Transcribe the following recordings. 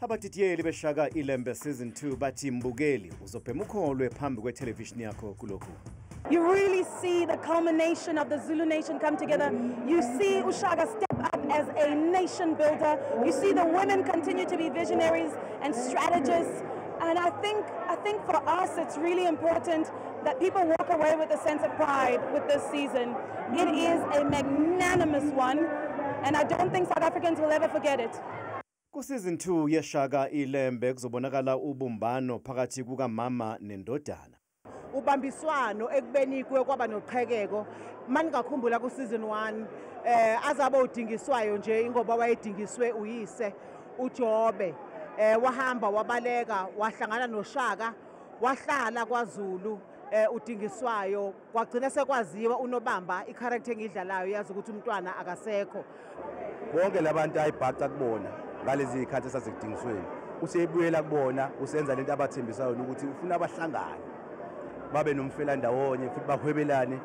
Abadidiyeli beShaka Ilembe Season 2 bathi mbukeli uzobhema ukholwe phambi kwethelevishini yakho kulokhu. You really see the culmination of the Zulu nation come together. You see Ushaka step up as a nation builder. You see the women continue to be visionaries and strategists. And I think for us, it's really important that people walk away with a sense of pride with this season. It is a magnanimous one, and I don't think South Africans will ever forget it. Ku-Season 2 yeShaka Ilembe kuzobonakala ubumbano phakathi kukamama nendodana. Ubambiswano ekubeni kuwe kwaba noqhekeko maningakhumbula ku-Season 1 azabe udingiswayo nje ingoba wayedingiswe uyise uJobe wahamba wabaleka wahlangana noShaka wahlala kwaZulu udingiswayo kwagcina sekwaziwa uNobamba i-character engidlalayo yazi ukuthi umntwana akasekho. Bonke labantu ayibhaca kubona ngalezi zikhathi esazidingisweni useyibuyela kubona usenza lento abathembisayo ukuthi ufuna abahlangana babe nomfela ndawonye futhi bahwebelane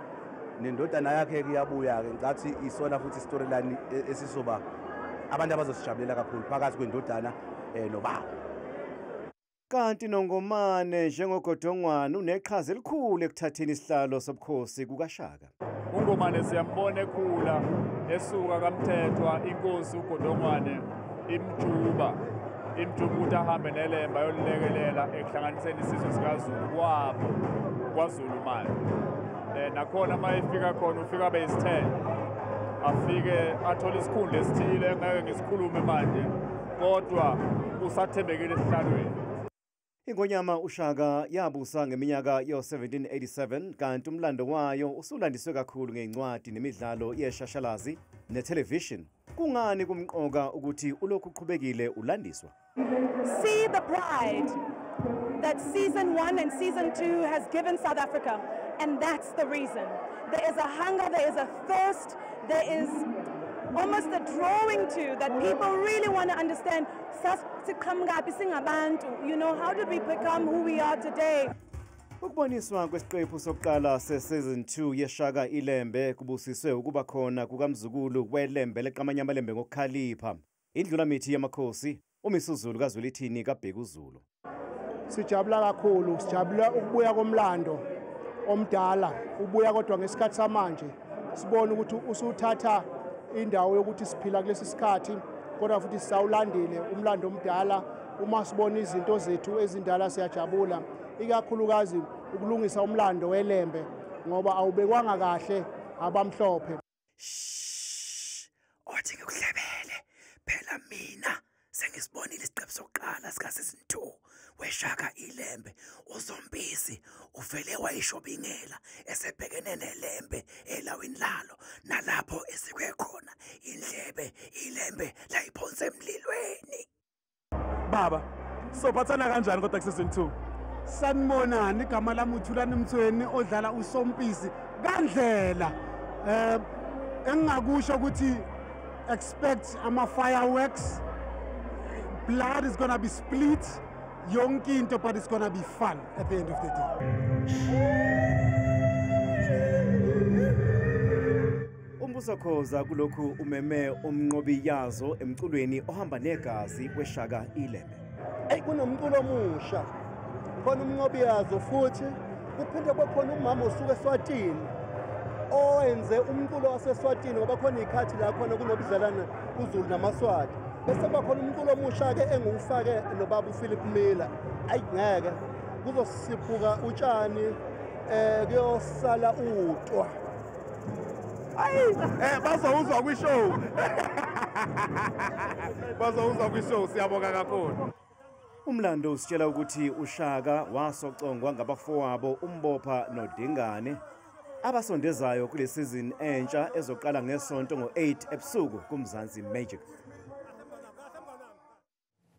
nendodana yakhe iyabuya ke ngathi isona futhi storyline esisoba abantu abazosijabulela kakhulu phakathi kwendodana nobaba. Kanti noNgomane njengogodongwane uneqhaza elikhulu ekuthatheni isihlalo sobukhosi kukaShaka. uNgomane siyambona ekhula esuka kaMthethwa inkosi ugodongwane imjuba ukuthi ahambe neLembe ayolilekelela ekuhlanganiseni isizwe sikaZulu kwabo kwaZulu manje. Nakhona mayefika khona ufika base 10 afike athola isikhundla esithile engeke ngisikhulume manje kodwa usathembekile esihlalweni. Ingonyama uShaka yabusa ngeminyaka yo-1787 kanti umlando wayo usulandiswe kakhulu ngeincwadi nemidlalo yeshashalazi netelevision. Kungani kumqoka ukuthi ulokhu uqhubekile ulandiswa? See the pride that Season 1 and Season 2 has given South Africa, and that's the reason. There is a hunger, there is a thirst, there is almost a drawing to that people really want to understand. You know, how did we become who we are today? Ukuboniswa kwesiqephu sokuqala se-Season 2 yeShaka Ilembe kubusiswe ukuba khona kukamzukulu weLembe leqamanya Lembe ngokukhalipha. Indlula mithi yamakhosi uMisuzulu kaZwelithini kaBheka uZulu. Sijabula kakhulu, sijabula ukubuya komlando omdala, ubuya kodwa ngesikhathi samanje. Sibona ukuthi usuthatha indawo yokuthi siphila kulesi sikhathi kodwa futhi sisawulandile umlando omdala. Uma sibona izinto zethu ezindala siyajabula, ikakhulukazi ukulungisa umlando weLembe ngoba awubekwanga kahle abamhlophe. Othi ngikuhlebele phela mina sengisibonile isiqephu sokuqala sika-Season 2 weShaka Ilembe. uZombisi uvele wayishobingela esebhekene neLembe elawini lalo nalapho esikwe khona indlebe iLembe layiphonsa emlilweni. Baba sophathana kanjani kodwa ku-Season 2? Sanibonani, igama lami uThulani Mthweni odlala uSompisi kaNdlela. Engingakusho ukuthi expect ama-fireworks, blood is gonna be split, yonke into, but it's gonna be fun at the end of the day. Umbuso Khoza kulokhu umeme umnqobi yazo emculweni ohamba negazi weShaka Ilembe. Kunomculo omusha khona umnqobi yazo futhi kuphinde kwakhona umama osuke eSwatini owenze umculo waseSwatini ngoba khona ikhathi la khona kunobudlelwane kuZulu namaSwati. Bese bakhona umculo omusha ke engiwufake nobaba uPhilip Miller. Ngeke kuzosiphuka utshani kuyosala uqwa. Bazowuzwa kwishow. Bazowuzwa kwishow, siyabonga kakhulu. Umlando usitshela ukuthi uShaka wasocongwa ngabafowabo uMbopha noDingane abasondezayo kule season entsha ezoqala ngesonto ngo-8 ebusuku kuMzansi Magic.